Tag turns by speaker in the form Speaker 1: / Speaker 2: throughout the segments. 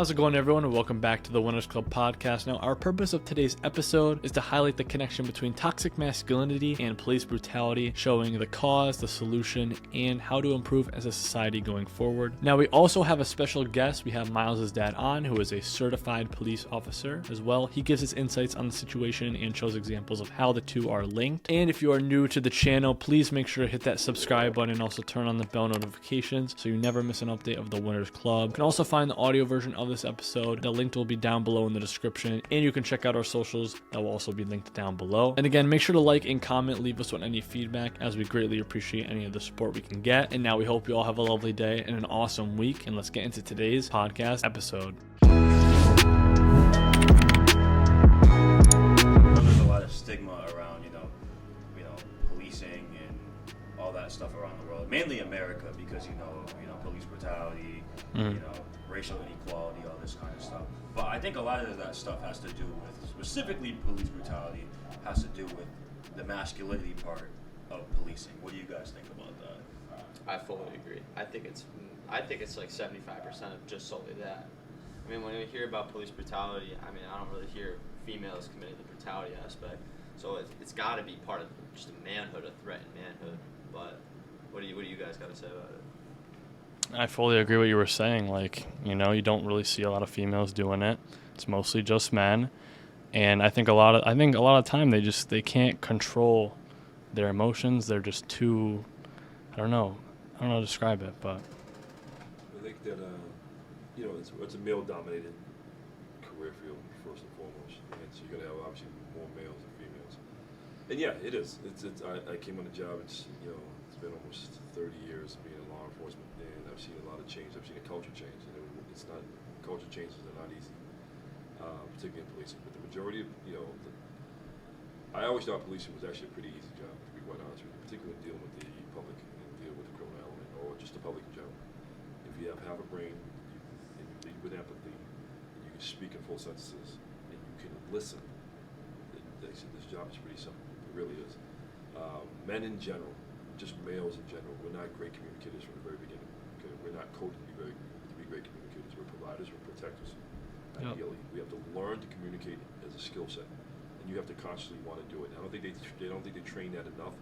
Speaker 1: How's it going, everyone, and welcome back to the Winners Club podcast. Now, our purpose of today's episode is to highlight the connection between toxic masculinity and police brutality, showing the cause, the solution, and how to improve as a society going forward. Now, we also have a special guest. We have Miles' dad on, who is a certified police officer as well. He gives his insights on the situation and shows examples of how the two are linked. And if you are new to the channel, please make sure to hit that subscribe button and also turn on the bell notifications so you never miss an update of the Winners Club. You can also find the audio version of this episode. The link will be down below in the description, and you can check out our socials that will also be linked down below. And again, make sure to like and comment, leave us with any feedback, as we greatly appreciate any of the support we can get. And now we hope you all have a lovely day and an awesome week, and let's get into today's podcast episode.
Speaker 2: There's a lot of stigma around, policing and all that stuff around the world, mainly America, because police brutality, racial inequality, all this kind of stuff. But I think a lot of that stuff has to do with, specifically police brutality, has to do with the masculinity part of policing. What do you guys think about that?
Speaker 3: I fully agree. I think it's like 75% of just solely that. I mean, when we hear about police brutality, I don't really hear females committing the brutality aspect. So it's got to be part of just a manhood, a threatened manhood. But what do you guys got to say about it?
Speaker 1: I fully agree with what you were saying. You don't really see a lot of females doing it. It's mostly just men, and I think a lot of time they can't control their emotions. They're just too, I don't know how to describe it, but
Speaker 4: I think that it's a male-dominated career field first and foremost, and so you're gonna have obviously more males than females. And yeah, it is. I came on the job. It's been almost 30 years being in law enforcement, and I've seen a lot of change. I've seen a culture change. Culture changes are not easy, particularly in policing. But the majority of, I always thought policing was actually a pretty easy job, to be quite honest with you, particularly dealing with the public and dealing with the criminal element, or just the public in general. If you have half a brain, and you lead with empathy, and you can speak in full sentences, and you can listen, they said this job is pretty simple. It really is. Men in general, just males in general, we're not great communicators from the very beginning. Okay? We're not coded to be great communicators. We're providers, we're protectors.
Speaker 1: Yep.
Speaker 4: Ideally, we have to learn to communicate as a skill set, and you have to constantly want to do it. I don't think they train that enough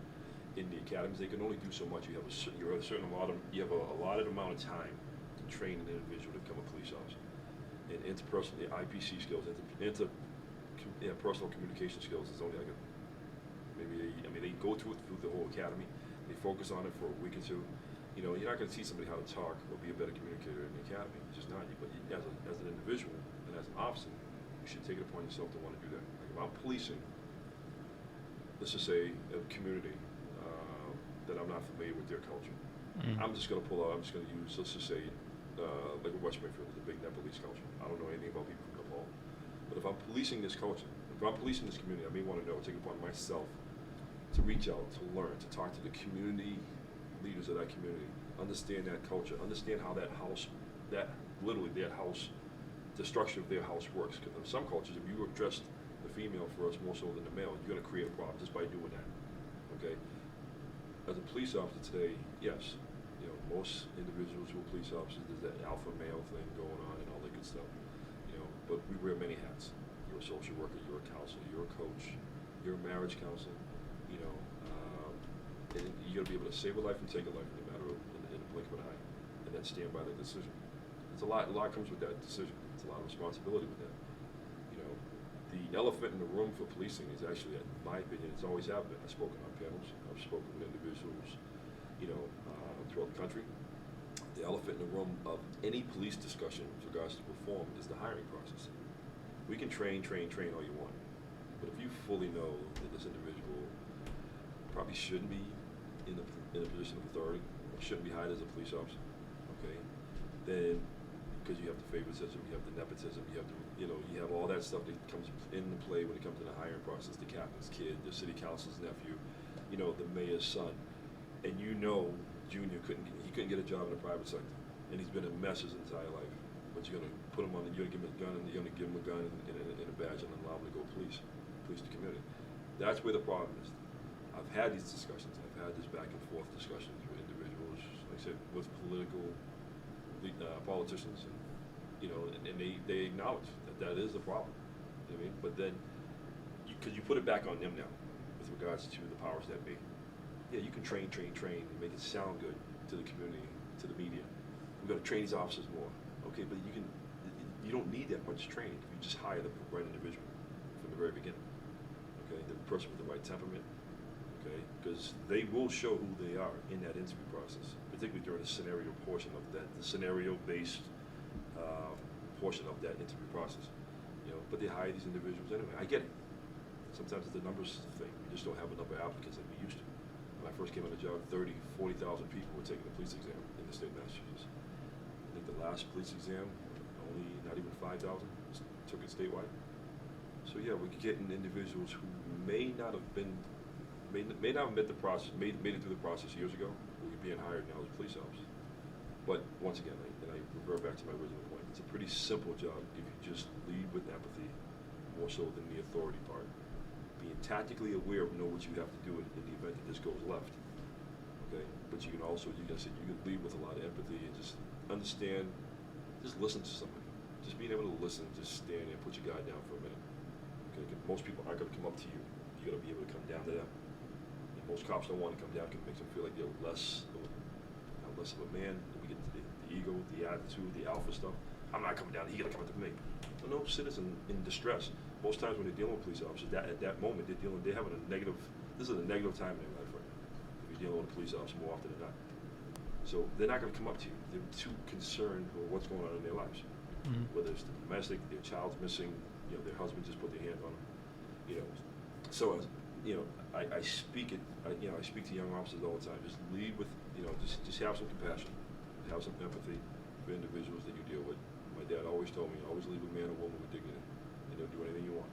Speaker 4: in the academies. They can only do so much. You have a certain amount of time to train an individual to become a police officer. And interpersonal, IPC skills, personal communication skills is only they go through the whole academy. They focus on it for a week or two. You're not going to teach somebody how to talk or be a better communicator in the academy. It's just not. But as an individual and as an officer, you should take it upon yourself to want to do that. Like if I'm policing, let's just say a community that I'm not familiar with their culture, I'm just going to pull out. I'm just going to use, let's just say, like West Springfield is a big Nepalese culture. I don't know anything about people from Nepal, but if I'm policing this culture, if I'm policing this community, I may want to take it upon myself to reach out, to learn, to talk to the community leaders of that community, understand that culture, understand how that house, the structure of their house works. Because in some cultures, if you address the female first more so than the male, you're going to create a problem just by doing that. Okay. As a police officer today, yes, most individuals who are police officers, there's that alpha male thing going on and all that good stuff. But we wear many hats. You're a social worker, you're a counselor, you're a coach, you're a marriage counselor. And you're going to be able to save a life and take a life in a matter of in a blink of an eye, and then stand by that decision. It's a lot comes with that decision. It's a lot of responsibility with that. The elephant in the room for policing is actually, in my opinion, it's always have been. I've spoken on panels. I've spoken with individuals, throughout the country. The elephant in the room of any police discussion with regards to reform is the hiring process. We can train all you want, but if you fully know that this individual probably shouldn't be in a position of authority, or shouldn't be hired as a police officer, okay? Then, because you have the favoritism, you have the nepotism, you have all that stuff that comes into play when it comes to the hiring process, the captain's kid, the city council's nephew, the mayor's son, and Junior couldn't get a job in the private sector, and he's been a mess his entire life. But you're gonna put him on, you're gonna give him a gun, and you're gonna give him a gun and a badge, and allow him to go police the community. That's where the problem is. I've had these discussions. I've had this back and forth discussions with individuals, like I said, with politicians and you know, and they acknowledge that is a problem. You know what I mean? But then, because you put it back on them now, with regards to the powers that be. Yeah, you can train, and make it sound good to the community, to the media. We're going to train these officers more. Okay, but you don't need that much training if you just hire the right individual from the very beginning. Okay, the person with the right temperament. Okay, because they will show who they are in that interview process, particularly during the scenario portion of that, the scenario-based portion of that interview process. You know, but they hire these individuals anyway. I get it. Sometimes it's the numbers thing. We just don't have enough applicants like we used to. When I first came on the job, 30, 40,000 people were taking the police exam in the state of Massachusetts. I think the last police exam, only not even 5,000 took it statewide. So yeah, we're getting individuals who may not have met the process, made it through the process years ago, who are being hired now as police officers. But once again, I revert back to my original point. It's a pretty simple job if you just lead with empathy, more so than the authority part. Being tactically aware of know what you have to do in the event that this goes left. Okay, but you can also, you can lead with a lot of empathy and just understand, just listen to somebody. Just being able to listen, just stand there and put your guard down for a minute. Okay, most people aren't going to come up to you. You got to be able to come down to them. And most cops don't want to come down because it makes them feel like they're less of a man. Then we get into the ego, the attitude, the alpha stuff. I'm not coming down. He got to come up to me. No citizen in distress. Most times when they're dealing with police officers, at that moment they're having a negative. This is a negative time in their life right now. If you're dealing with a police officer more often than not, so they're not going to come up to you. They're too concerned with what's going on in their lives. Mm-hmm. Whether it's the domestic, their child's missing, you know, their husband just put their hand on them, you know. So you know, I speak to young officers all the time. Just lead with, you know, just have some compassion, have some empathy for individuals that you deal with. My dad always told me, always leave a man or woman with dignity. And they'll do anything you want.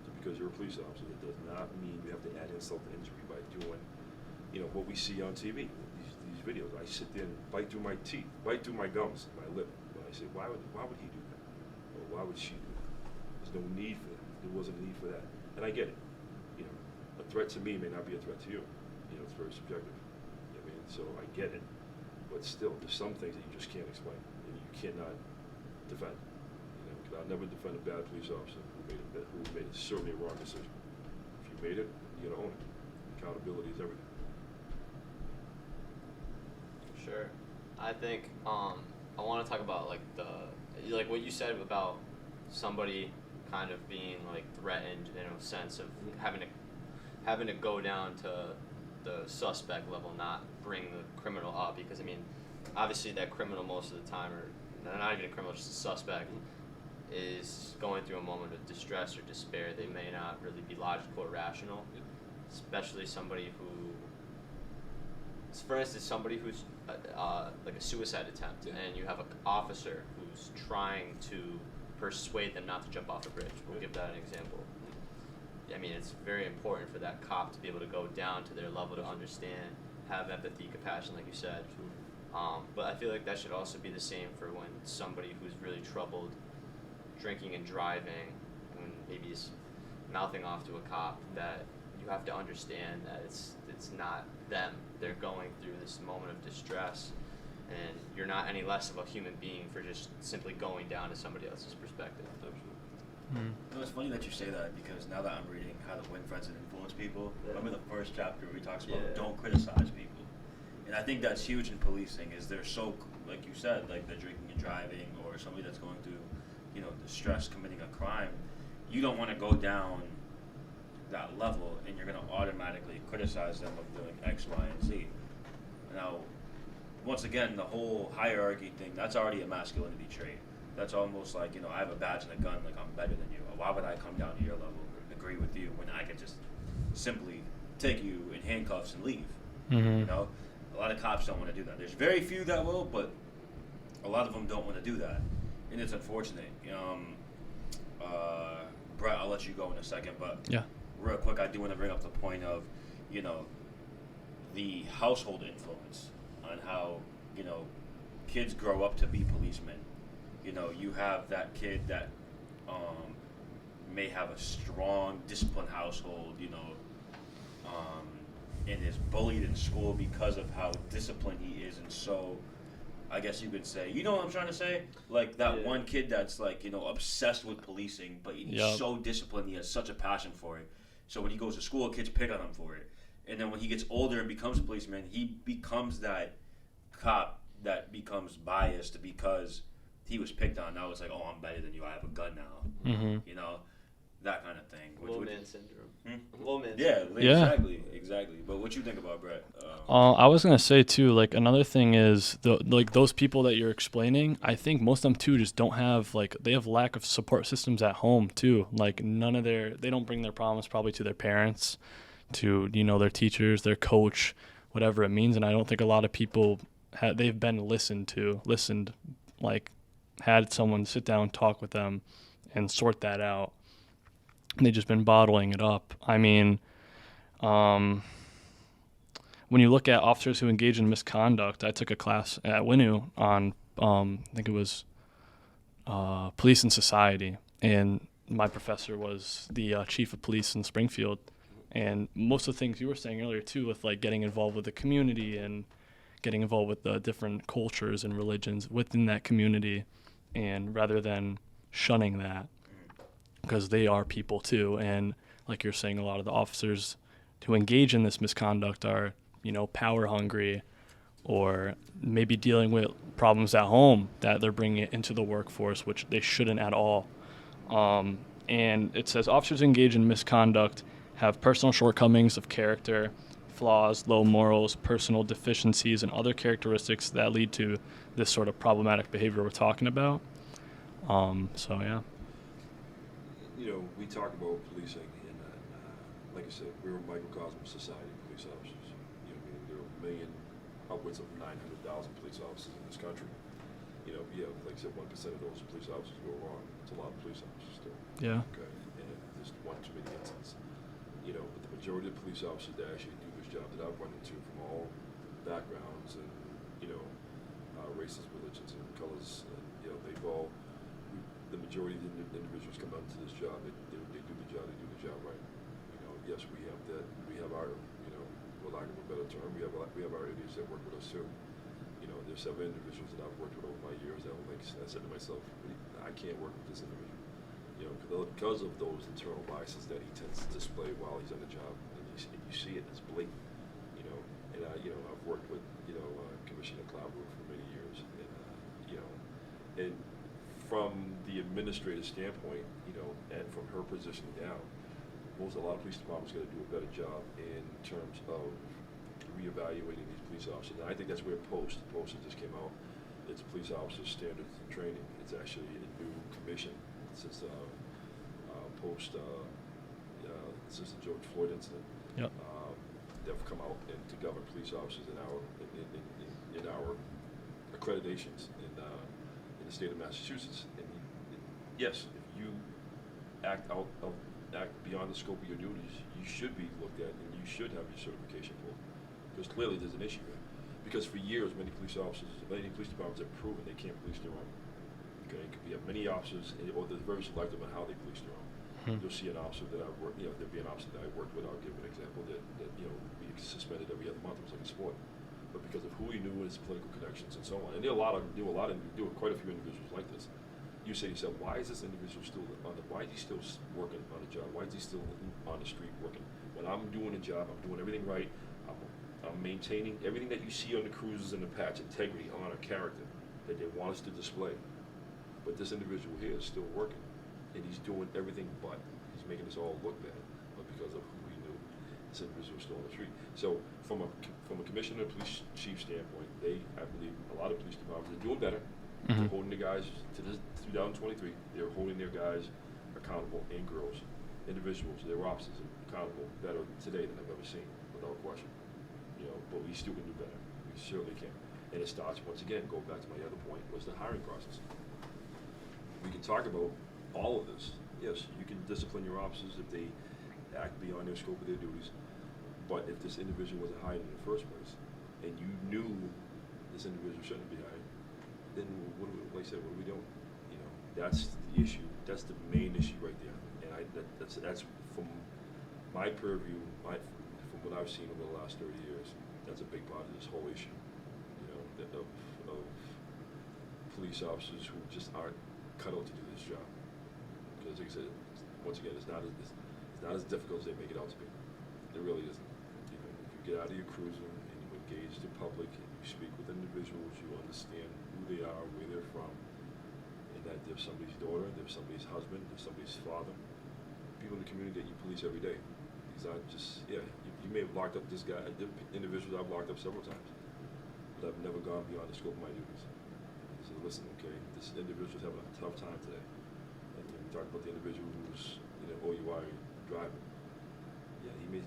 Speaker 4: So because you're a police officer, it does not mean you have to add insult to injury by doing, you know, what we see on TV. These videos. I sit there and bite through my teeth, bite through my gums, my lip. And I say, why would he do that? Or why would she do that? There's no need for that. There wasn't a need for that. And I get it. You know, a threat to me may not be a threat to you. You know, it's very subjective. You know what I mean? So I get it. But still, there's some things that you just can't explain and you cannot defend. You know, because I'll never defend a bad police officer who made certainly a wrong decision. If you made it, you gotta own it. Accountability is everything.
Speaker 3: Sure. I think I want to talk about like what you said about somebody kind of being like threatened in a sense of having to go down to the suspect level, not bring the criminal up, because I mean, obviously that criminal most of the time, or not even a criminal, just a suspect, is going through a moment of distress or despair. They may not really be logical or rational, especially somebody who, for instance, somebody who's like a suicide attempt, and you have an officer who's trying to persuade them not to jump off a bridge. We'll give that an example. I mean, it's very important for that cop to be able to go down to their level to understand, have empathy, compassion, like you said. But I feel like that should also be the same for when somebody who's really troubled drinking and driving, when maybe is mouthing off to a cop, that you have to understand that it's not them. They're going through this moment of distress, and you're not any less of a human being for just simply going down to somebody else's perspective.
Speaker 2: You know, it's funny that you say that, because now that I'm reading How to Win Friends and Influence People, remember the first chapter where he talks about don't criticize people. And I think that's huge in policing, is they're so, like you said, like they're drinking and driving, or somebody that's going through, you know, distress, committing a crime. You don't want to go down that level and you're going to automatically criticize them of doing X, Y, and Z. Now, once again, the whole hierarchy thing, that's already a masculinity trait. That's almost like, you know, I have a badge and a gun, like I'm better than you. Why would I come down to your level and agree with you when I could just simply take you in handcuffs and leave?
Speaker 1: Mm-hmm.
Speaker 2: You know, a lot of cops don't want to do that. There's very few that will, but a lot of them don't want to do that, and it's unfortunate. Brett, I'll let you go in a second, but
Speaker 1: yeah,
Speaker 2: real quick, I do want to bring up the point of, you know, the household influence on how, you know, kids grow up to be policemen. You know, you have that kid that may have a strong, disciplined household, you know, and is bullied in school because of how disciplined he is, and so I guess you could say. You know what I'm trying to say? Like that
Speaker 3: Yeah.
Speaker 2: one kid that's like, obsessed with policing, but he's
Speaker 1: Yup.
Speaker 2: so disciplined. He has such a passion for it. So when he goes to school, kids pick on him for it. And then when he gets older and becomes a policeman, he becomes that cop that becomes biased because he was picked on. Now it's like, oh, I'm better than you. I have a gun now.
Speaker 1: Mm-hmm.
Speaker 2: That kind of thing.
Speaker 3: Low man syndrome.
Speaker 2: Hmm?
Speaker 3: Low man
Speaker 2: Yeah,
Speaker 3: syndrome.
Speaker 1: Yeah.
Speaker 2: exactly. But what you think about Brett?
Speaker 1: I was gonna say too, like another thing is those people that you're explaining. I think most of them too just don't have they have lack of support systems at home too. Like they don't bring their problems probably to their parents, to their teachers, their coach, whatever it means. And I don't think a lot of people they've been listened, like had someone sit down, talk with them, and sort that out. And they've just been bottling it up. I mean, when you look at officers who engage in misconduct, I took a class at WINU on, I think it was police and society, and my professor was the chief of police in Springfield. And most of the things you were saying earlier too, with like getting involved with the community and getting involved with the different cultures and religions within that community, and rather than shunning that, because they are people too. And like you're saying, a lot of the officers who engage in this misconduct are, power hungry, or maybe dealing with problems at home that they're bringing it into the workforce, which they shouldn't at all. And it says officers engage in misconduct have personal shortcomings of character, flaws, low morals, personal deficiencies, and other characteristics that lead to this sort of problematic behavior we're talking about. So yeah.
Speaker 4: We talk about policing, and like I said, we're a microcosm society of police officers. There are upwards of 900,000 police officers in this country. Like I said, 1% of those police officers go wrong. It's a lot of police officers still.
Speaker 1: Yeah.
Speaker 4: Okay, and there's one too many incidents. But the majority of police officers that actually do this job that I've run into from all backgrounds and races, religions, and colors, and they've all. The majority of the individuals come out to this job, they do the job right. Yes, we have that. We have our, for lack of a better term, we have our idiots that work with us too. There's several individuals that I've worked with over my years that I said to myself, I can't work with this individual. Because of those internal biases that he tends to display while he's on the job, and you see it, it's blatant. And I've worked with Commissioner Cloudwood for many years, and from the administrative standpoint, and from her position down, a lot of police departments got to do a better job in terms of reevaluating these police officers. And I think that's where POST that just came out. It's Police Officer Standards and Training. It's actually a new commission since since the George Floyd incident.
Speaker 1: Yep.
Speaker 4: They've come out and to govern police officers in our accreditations in the state of Massachusetts. And yes, if you act beyond the scope of your duties, you should be looked at and you should have your certification pulled. Because clearly there's an issue there. Because for years, many police departments have proven they can't police their own. Okay, we have many officers, or they're very selective on how they police their own. You'll see an officer that I've worked, there'll be an officer that I worked with. I'll give an example that we suspended every other month. It was like a sport. But because of who he knew, his political connections, and so on, and there are quite a few individuals like this. You say to yourself, why is this individual still why is he still working on a job? Why is he still on the street working? When I'm doing a job, I'm doing everything right. I'm maintaining everything that you see on the cruises and the patch, integrity, honor, character, that they want us to display. But this individual here is still working, and he's doing everything but. He's making us all look bad, but because of who he knew, this individual is still on the street. So from a commissioner and police chief standpoint, I believe a lot of police departments are doing better.
Speaker 1: Mm-hmm.
Speaker 4: They're holding the guys to 2023. They're holding their guys accountable, and girls, individuals, their officers accountable better today than I've ever seen, without question. But we still can do better. We certainly can. And it starts, once again, go back to my other point, was the hiring process. We can talk about all of this. Yes, you can discipline your officers if they act beyond their scope of their duties. But if this individual wasn't hired in the first place, and you knew this individual shouldn't be hired, then like I said, what are we doing? That's the issue. That's the main issue right there. And that's from my purview, from what I've seen over the last 30 years. That's a big part of this whole issue, of police officers who just aren't cut out to do this job. Because, like I said, once again, it's not as difficult as they make it out to be. It really isn't. You know, if you get out of your cruiser and you engage the public and you speak with individuals, you understand who they are, where they're from, and that they're somebody's daughter, they're somebody's husband, they're somebody's father. People in the community that you police every day. These aren't just, you may have locked up this guy. There are individuals I've locked up several times, but I've never gone beyond the scope of my duties. So listen, okay, this individual's having a tough time today. And we talked about the individual who's, OUI driving. Yeah, you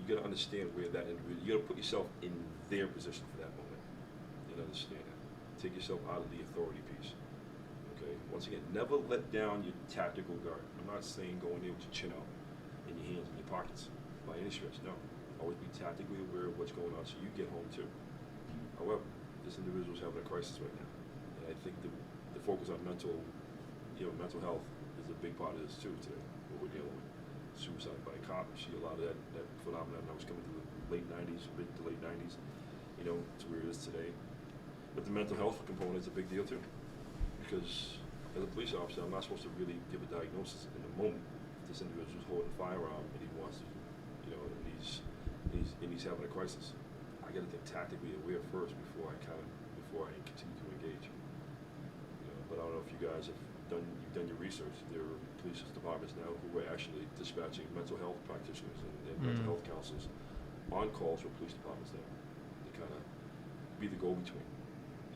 Speaker 4: got to understand where that individual, you got to put yourself in their position for that moment and understand that. Take yourself out of the authority piece. Okay, once again, never let down your tactical guard. I'm not saying go in there with your chin out and your hands in your pockets by any stretch, no. Always be tactically aware of what's going on so you get home too. However, this individual's having a crisis right now. And I think the focus on mental health is a big part of this too today, what we're dealing with. Suicide by a cop, you see a lot of that phenomenon that was coming through the late 90s, mid to late 90s, to where it is today. But the mental health component is a big deal too. Because as a police officer, I'm not supposed to really give a diagnosis in the moment. If this individual's holding a firearm and he wants to, and he's having a crisis, I got to think tactically aware first before I continue to engage. But I don't know if you guys have done your research. There are police departments now who are actually dispatching mental health practitioners and mental health counselors on calls for police departments now to kind of be the go-between.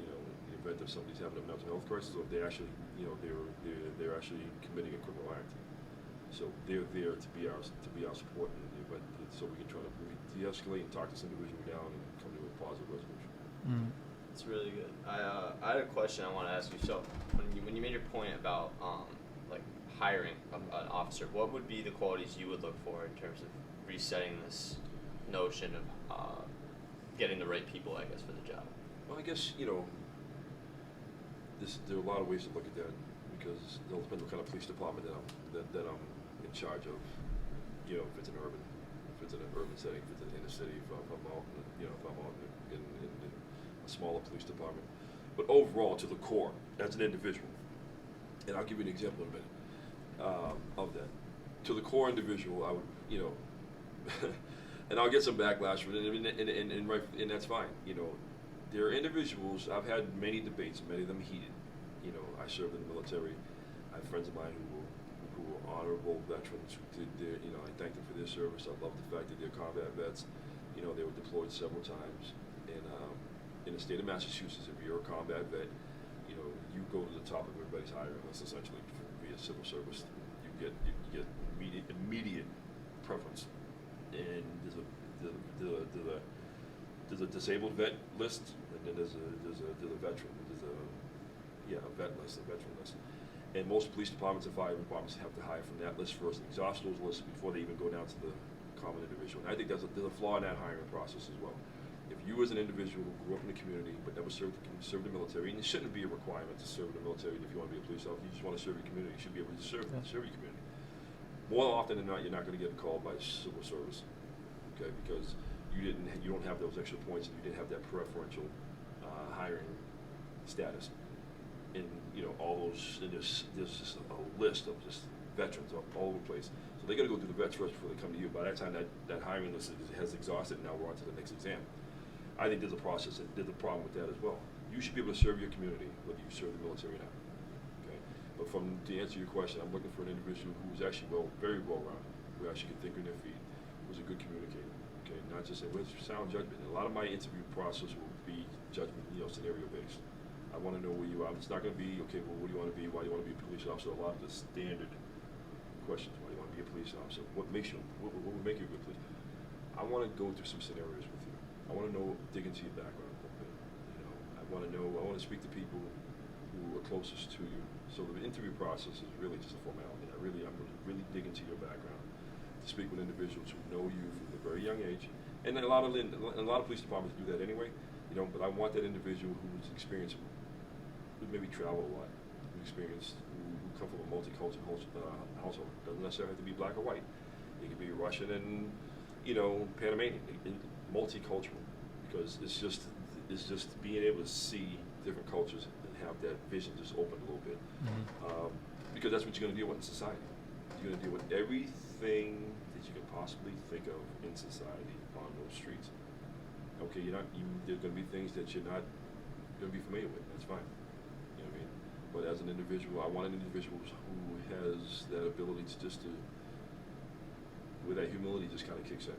Speaker 4: In the event of somebody's having a mental health crisis, or if they actually, they're actually committing a criminal act. So they're there to be our support in the event, so we can try to de-escalate and talk this individual down and come to a positive resolution.
Speaker 3: It's really good. I had a question I want to ask you. So when you made your point about like hiring an officer, what would be the qualities you would look for in terms of resetting this notion of getting the right people, I guess, for the job?
Speaker 4: Well, I guess there are a lot of ways to look at that, because it'll depend what kind of police department that I'm in charge of. If it's an urban setting, if it's an inner city, if I'm out, in a smaller police department. But overall, to the core, as an individual, and I'll give you an example in a minute of that. To the core individual, I would, and I'll get some backlash for it, and that's fine. There are individuals. I've had many debates, many of them heated. I served in the military. I have friends of mine who were honorable veterans who did their, I thank them for their service. I love the fact that they're combat vets. They were deployed several times. And in the state of Massachusetts, if you're a combat vet, you go to the top of everybody's hiring list essentially via civil service. You get immediate preference. And there's a disabled vet list, and then there's a veteran. A vet list, a veteran list. And most police departments and fire departments have to hire from that list first and exhaust those lists before they even go down to the common individual. And I think there's a flaw in that hiring process as well. If you as an individual who grew up in the community but never served the military, and it shouldn't be a requirement to serve in the military if you want to be a police officer, you just want to serve your community, you should be able to serve your community. More often than not, you're not going to get called by civil service, okay, because you don't have those extra points and you didn't have that preferential hiring status. And all those, and there's just a list of just veterans all over the place. So they got to go through the vets first before they come to you. By that time, that hiring list has exhausted, and now we're on to the next exam. I think there's a process, there's a problem with that as well. You should be able to serve your community, whether you serve the military or not. Okay, but to answer your question, I'm looking for an individual who's actually very well-rounded, who actually can think on their feet, who's a good communicator. Okay, not just with sound judgment. And a lot of my interview process will be judgment, scenario-based. I want to know where you are. It's not going to be, okay, well, what do you want to be? Why do you want to be a police officer? A lot of the standard questions. Why do you want to be a police officer? What would make you a good police? I want to go through some scenarios with you. I want to dig into your background a little bit. I want to speak to people who are closest to you. So the interview process is really just a formality. I'm going to really dig into your background to speak with individuals who know you from a very young age. And a lot of police departments do that anyway. But I want that individual who's experienced, who maybe travel a lot, who come from a multicultural household. Doesn't necessarily have to be black or white. It could be Russian and Panamanian, multicultural, because it's just being able to see different cultures and have that vision just open a little bit. Because that's what you're going to deal with in society. You're going to deal with everything that you can possibly think of in society on those streets. Okay, there's going to be things that you're not going to be familiar with. That's fine. You know what I mean? But as an individual, I want an individual who has that ability to where that humility just kind of kicks in.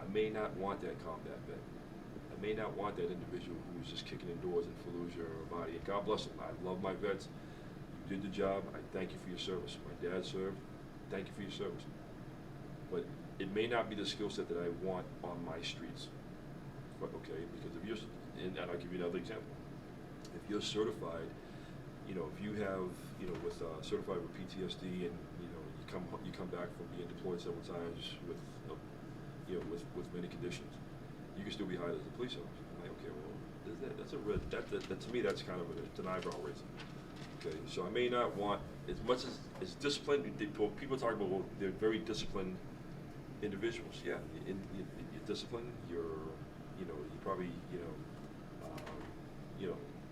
Speaker 4: I may not want that combat vet. I may not want that individual who's just kicking in doors in Fallujah or Ramadi. And God bless them. I love my vets. You did the job. I thank you for your service. My dad served. Thank you for your service. But it may not be the skill set that I want on my streets. But okay, because if you're, and I'll give you another example. If you're certified, if you have, with certified with PTSD, and you come back from being deployed several times with many conditions, you can still be hired as a police officer. I'm like, okay, well, that to me that's kind of an eyebrow raiser. Okay, so I may not want as much as disciplined. People talk about, well, they're very disciplined individuals. Yeah, you're disciplined. You're probably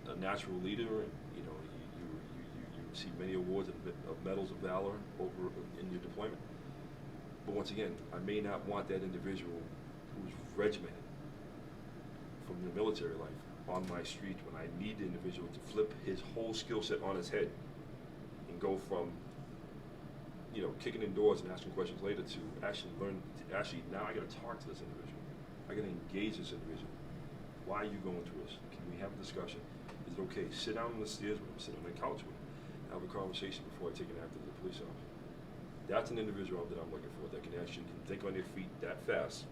Speaker 4: a natural leader, and you receive many awards of medals of valor over in your deployment. But once again, I may not want that individual who's regimented from the military life on my street when I need the individual to flip his whole skill set on his head and go from kicking in doors and asking questions later to actually now I got to talk to this individual. I got to engage this individual. Why are you going through this? Can we have a discussion? Is it okay? Sit down on the stairs with him, sit on the couch with him, have a conversation before I take an act as a police officer. That's an individual that I'm looking for that can think on their feet that fast,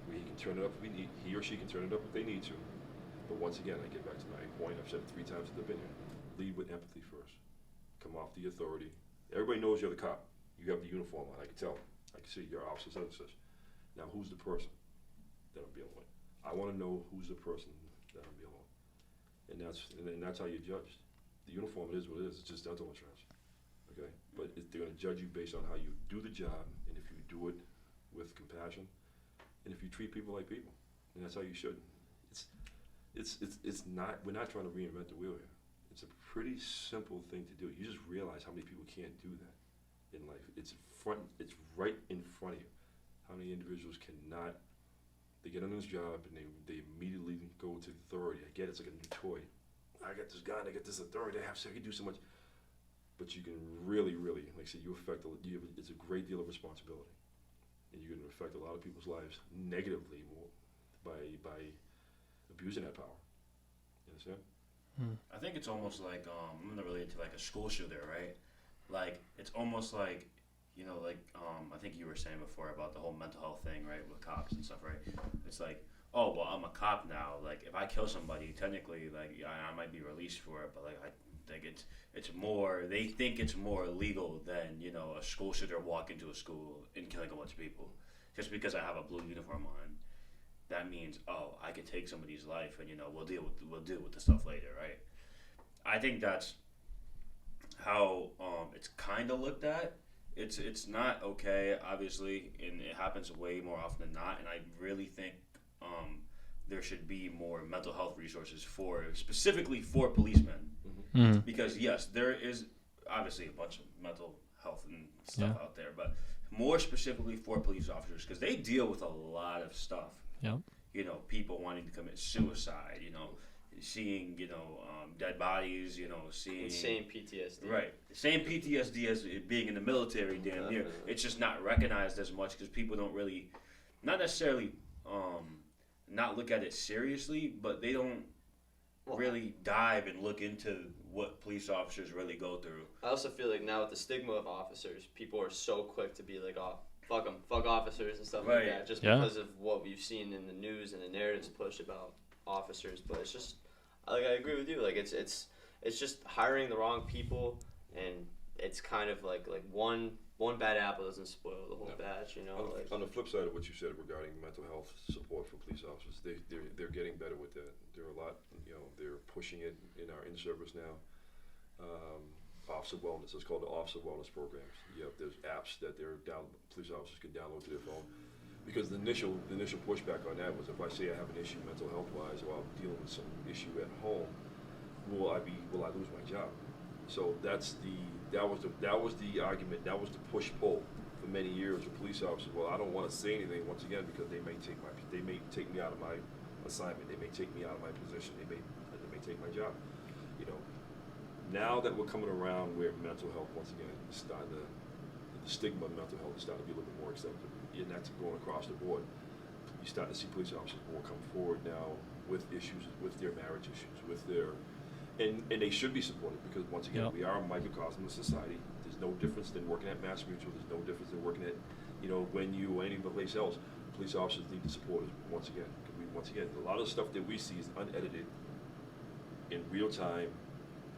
Speaker 4: where he can turn it up if he or she can turn it up if they need to. But once again, I get back to my point. I've said it 3 times since I've been here. Lead with empathy first. Come off the authority. Everybody knows you're the cop. You have the uniform on. I can tell. I can see you're officer such and such. Now, who's the person that I'm dealing with? I want to know who's the person that I'm dealing with. And that's how you're judged. The uniform, it is what it is. It's just dental insurance. Okay? But they're going to judge you based on how you do the job, and if you do it with compassion, and if you treat people like people. And that's how you should. It's not, we're not trying to reinvent the wheel here. It's a pretty simple thing to do. You just realize how many people can't do that in life. It's right in front of you. How many individuals cannot, they get on this job and they immediately go to authority. I get it's like a new toy. I got this gun, I got this authority, I can do so much. But you can really, like I said, it's a great deal of responsibility. And you're going to affect a lot of people's lives negatively by abusing that power. You understand?
Speaker 2: I think it's almost like I'm gonna relate it to like a school shooter, right? Like it's almost like I think you were saying before about the whole mental health thing, right, with cops and stuff, right? It's like, oh well, I'm a cop now. Like if I kill somebody, technically, like I might be released for it, but like I think it's more. They think it's more illegal than a school shooter walking into a school and killing a bunch of people just because I have a blue uniform on. That means, oh, I could take somebody's life, and we'll deal with the stuff later, right? I think that's how it's kind of looked at. It's not okay, obviously, and it happens way more often than not. And I really think there should be more mental health resources specifically for policemen, because yes, there is obviously a bunch of mental health and stuff out there, but more specifically for police officers because they deal with a lot of stuff.
Speaker 1: Yep.
Speaker 2: People wanting to commit suicide, seeing, dead bodies, seeing...
Speaker 3: Same PTSD.
Speaker 2: Right. Same PTSD as being in the military, damn near. It's just not recognized as much because people don't really, not necessarily not look at it seriously, but they don't really dive and look into what police officers really go through.
Speaker 3: I also feel like now with the stigma of officers, people are so quick to be like, oh, fuck them, fuck officers and stuff like that, just because of what we've seen in the news and the narratives pushed about officers. But it's just, I agree with you. Like it's just hiring the wrong people, and it's kind of like one bad apple doesn't spoil the whole batch.
Speaker 4: On the flip side of what you said regarding mental health support for police officers, they're getting better with that. There are a lot, they're pushing it in our in-service now. Officer wellness, it's called the officer wellness programs. There's apps that police officers can download to their phone. Because the initial pushback on that was if I say I have an issue mental health wise or I'm dealing with some issue at home, will I lose my job? So that was the argument, that was the push-pull for many years with police officers. Well, I don't want to say anything once again because they may take me out of my assignment, they may take me out of my position, they may take my job. You know, now that we're coming around where mental health once again is starting to, the stigma of mental health is starting to be a little bit more accepted, and that's going across the board. You start to see police officers more come forward now with issues, with their marriage issues, with their, and they should be supported because once again, we are a microcosm of society. There's no difference than working at Mass Mutual. There's no difference than working at, you know, when you or any place else. Police officers need to support us once again. Once again, a lot of the stuff that we see is unedited, in real time,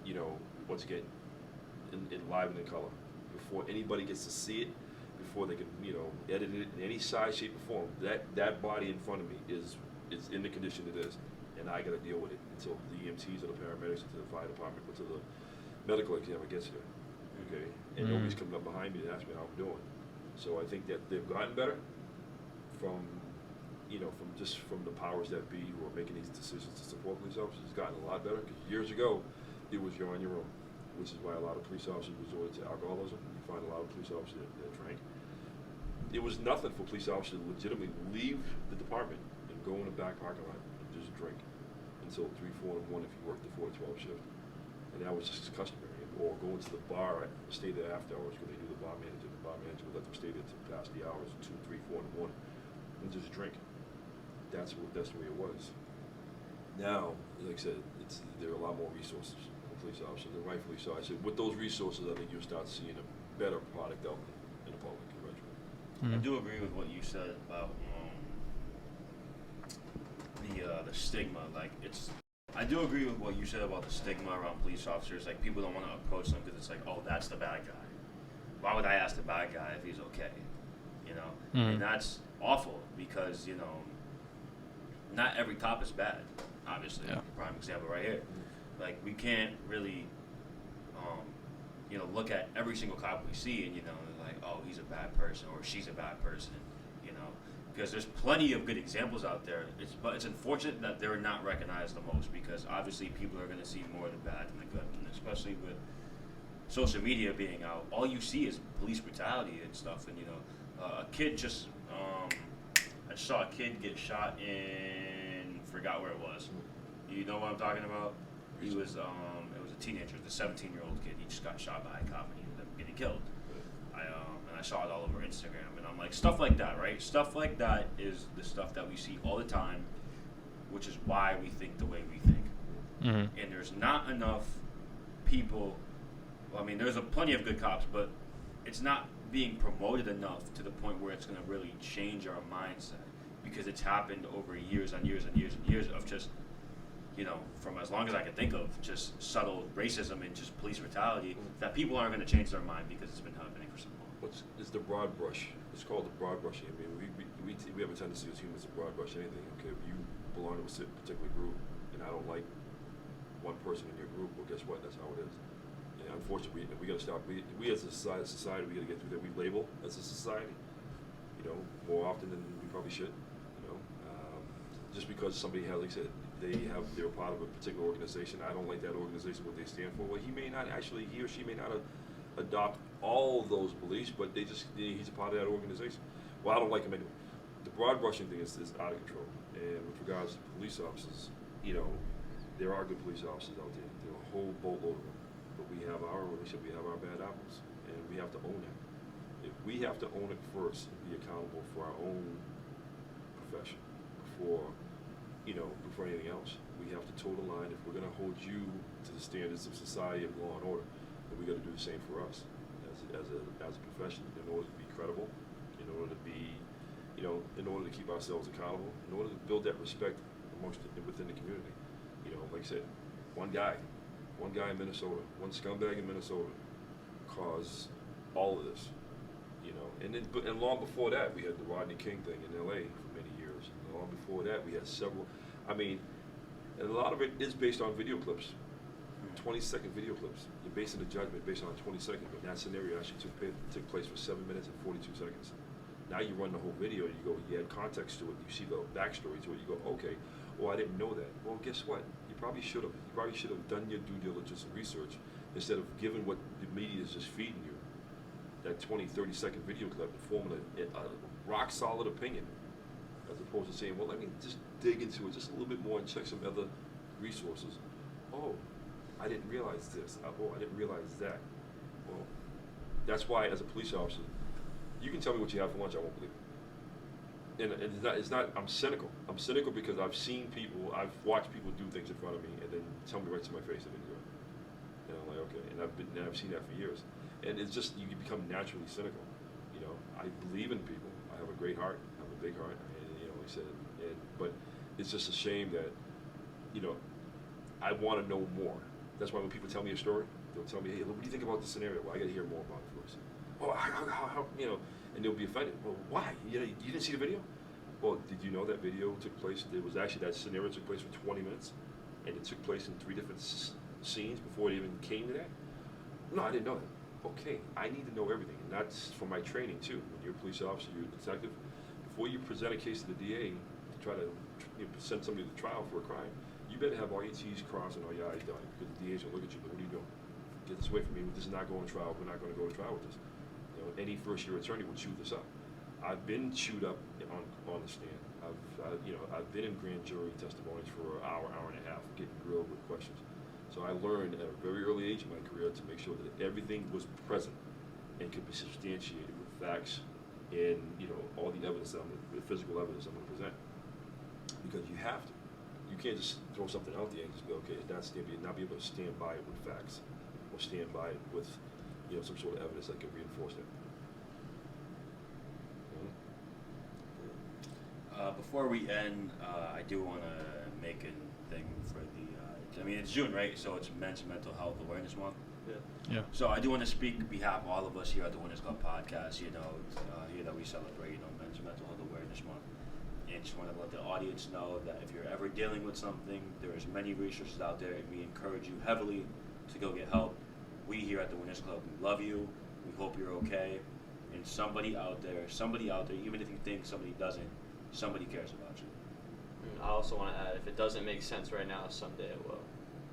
Speaker 4: you know, once again, in live and in color. Before anybody gets to see it, before they can, you know, edit it in any size, shape, or form, that body in front of me is in the condition it is, and I got to deal with it until the EMTs or the paramedics, or to the fire department, or to the medical examiner gets here. Okay, and nobody's coming up behind me to ask me how I'm doing. So I think that they've gotten better from, you know, from the powers that be who are making these decisions to support police officers. It's gotten a lot better because years ago, it was you're on your own, which is why a lot of police officers resorted to alcoholism. You find a lot of police officers that drank. It was nothing for police officers to legitimately leave the department and go in the back parking lot and just drink until 3, 4 in the morning if you worked the 4 to 12 shift. And that was just customary. Or go into the bar, stay there after hours because they knew the bar manager. The bar manager would let them stay there till past the hours, 2, 3, 4 in the morning, and just drink. That's the way it was. Now, like I said, there are a lot more resources for police officers, and rightfully so. I said, with those resources, I think you'll start seeing a better product out in the public eventually.
Speaker 2: I do agree with what you said about the stigma. Like, I do agree with what you said about the stigma around police officers. Like, people don't want to approach them because it's like, oh, that's the bad guy. Why would I ask the bad guy if he's okay? You know, and that's awful because, you know, not every cop is bad. Obviously, prime example right here. Like, we can't really, you know, look at every single cop we see and, you know, like, oh, he's a bad person or she's a bad person, you know, because there's plenty of good examples out there. But it's unfortunate that they're not recognized the most because obviously people are going to see more of the bad than the good, and especially with social media being out, all you see is police brutality and stuff. And, you know, a kid just, I saw a kid get shot in, forgot where it was. You know what I'm talking about? He was, it was a teenager, the 17-year-old kid. He just got shot by a cop and he ended up getting killed. And I saw it all over Instagram, and I'm like, stuff like that, right? Stuff like that is the stuff that we see all the time, which is why we think the way we think. And there's not enough people. Well, I mean, there's plenty of good cops, but it's not being promoted enough to the point where it's going to really change our mindset, because it's happened over years and years and years and years of just, you know, from as long as I can think of, just subtle racism and just police brutality, that people aren't going to change their mind because it's been happening for so long.
Speaker 4: It's the broad brush. It's called the broad brushing. I mean, we have a tendency as humans to broad brush anything. Okay, if you belong to a particular group, and I don't like one person in your group, well, guess what? That's how it is. And unfortunately, we got to stop. We as a society, we got to get through that. We label as a society, you know, more often than we probably should. You know, just because somebody has, like I said, they're part of a particular organization. I don't like that organization, what they stand for. Well, he or she may not adopt all of those beliefs, but he's a part of that organization. Well, I don't like him anyway. The broad brushing thing is out of control. And with regards to police officers, you know, there are good police officers out there. There are a whole boatload of them. But we have our bad apples, and we have to own that. If we have to own it first and be accountable for our own profession before anything else, we have to toe the line. If we're going to hold you to the standards of society of law and order, then we got to do the same for us as a profession, in order to be credible, in order to be, you know, in order to keep ourselves accountable, in order to build that respect within the community. You know, like I said, one guy in Minnesota, one scumbag in Minnesota caused all of this, you know. And long before that, we had the Rodney King thing in L.A. for many years. And long before that, we had several. I mean, and a lot of it is based on video clips, 20-second video clips. You're basing the judgment based on 20 seconds, but that scenario actually took place for 7 minutes and 42 seconds. Now you run the whole video, you add context to it, you see the backstory to it, you go, okay, well, I didn't know that. Well, guess what? You probably should have. You probably should have done your due diligence and research instead of giving what the media is just feeding you, that 20, 30-second video clip, and forming a rock-solid opinion, as opposed to saying, well, let me just dig into it just a little bit more and check some other resources. Oh, I didn't realize this. Oh, I didn't realize that. Well, that's why, as a police officer, you can tell me what you have for lunch, I won't believe it. And it's not, I'm cynical. I'm cynical because I've watched people do things in front of me and then tell me right to my face I didn't do it. And I'm like, okay, and I've seen that for years. And it's just, you become naturally cynical. You know, I believe in people. I have a great heart. I have a big heart. And, you know, like I said, but it's just a shame that, you know, I want to know more. That's why when people tell me a story, they'll tell me, hey, what do you think about this scenario? Well, I got to hear more about it first. Oh, how, you know, and they'll be offended. Well, why? You didn't see the video? Well, did you know that video took place? It was actually, that scenario took place for 20 minutes, and it took place in 3 different scenes before it even came to that? No, I didn't know that. Okay, I need to know everything, and that's for my training too. When you're a police officer, you're a detective. Before you present a case to the DA to try to send somebody to trial for a crime, you better have all your T's crossed and all your I's dotted, because the DA's will look at you, but what are you doing? Get this away from me. This is not going to trial. We're not going to go to trial with this. You know, any first-year attorney would chew this up. I've been chewed up on the stand. I've been in grand jury testimonies for an hour and a half, getting grilled with questions. So I learned at a very early age in my career to make sure that everything was present and could be substantiated with facts and, you know, all the evidence the physical evidence I'm going to present. Because you have to. You can't just throw something out there and just go, okay, not be able to stand by it with facts or stand by it with, you know, some sort of evidence that can reinforce that.
Speaker 2: Before we end, I do want to make a thing for it's June, right? So it's Men's Mental Health Awareness Month.
Speaker 1: Yeah.
Speaker 2: So I do want to speak on behalf of all of us here at the Winners Club Podcast, you know, here that we celebrate, you know, Men's Mental Health Awareness Month. And just want to let the audience know that if you're ever dealing with something, there's many resources out there, and we encourage you heavily to go get help. We here at the Winners Club, we love you. We hope you're okay. And somebody out there, even if you think somebody doesn't, somebody cares about you.
Speaker 3: I also want to add, if it doesn't make sense right now, someday it will.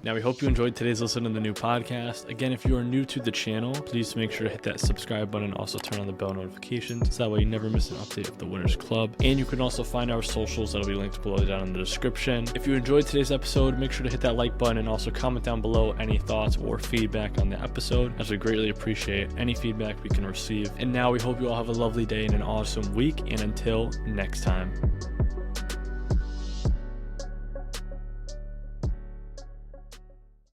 Speaker 1: Now, we hope you enjoyed today's listen to the new podcast. Again, if you are new to the channel, please make sure to hit that subscribe button and also turn on the bell notifications, so that way you never miss an update of the Winners Club. And you can also find our socials that'll be linked below down in the description. If you enjoyed today's episode, make sure to hit that like button and also comment down below any thoughts or feedback on the episode, as we greatly appreciate any feedback we can receive. And now we hope you all have a lovely day and an awesome week, and until next time.